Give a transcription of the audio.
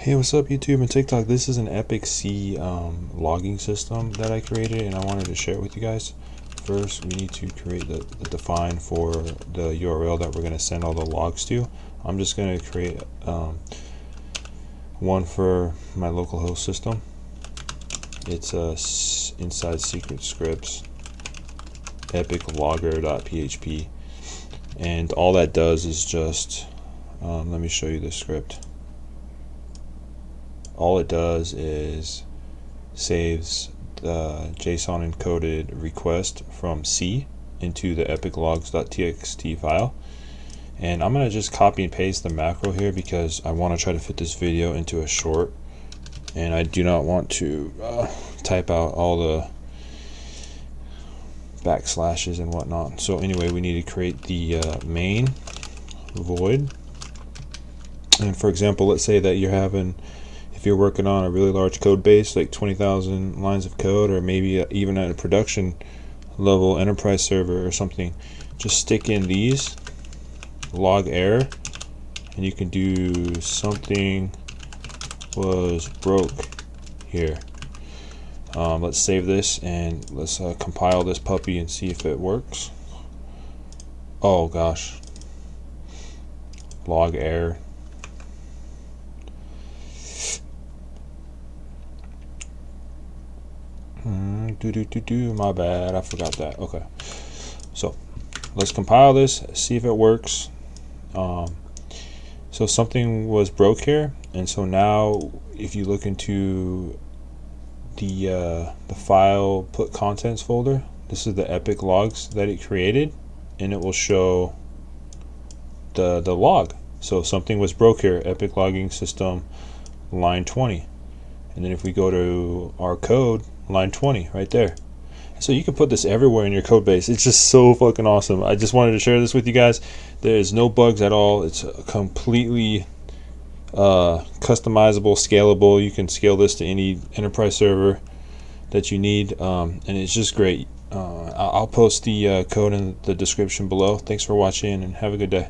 Hey, what's up YouTube and TikTok? This is an Epic C logging system that I created and I wanted to share it with you guys. First, we need to create the define for the URL that we're going to send all the logs to. I'm just going to create one for my local host system. It's inside secret scripts epiclogger.php, and all that does is just let me show you the script. All it does is saves the JSON encoded request from C into the epiclogs.txt file. And I'm going to just copy and paste the macro here because I want to try to fit this video into a short, and I do not want to type out all the backslashes and whatnot. So anyway, we need to create the main void. And for example, let's say that if you're working on a really large code base, like 20,000 lines of code, or maybe even at a production level enterprise server or something, just stick in these log error, and you can do something was broke here. Let's save this and let's compile this puppy and see if it works. Oh gosh, log error. My bad, I forgot that. Okay, so let's compile this, see if it works. So something was broke here, and so now if you look into the file put contents folder, this is the epic logs that it created, and it will show the log. So something was broke here, epic logging system line 20, and then if we go to our code, line 20 right there. So you can put this everywhere in your code base. It's just so fucking awesome. I just wanted to share this with you guys. There's no bugs at all. It's completely customizable, scalable. You can scale this to any enterprise server that you need, and it's just great. I'll post the code in the description below. Thanks for watching and have a good day.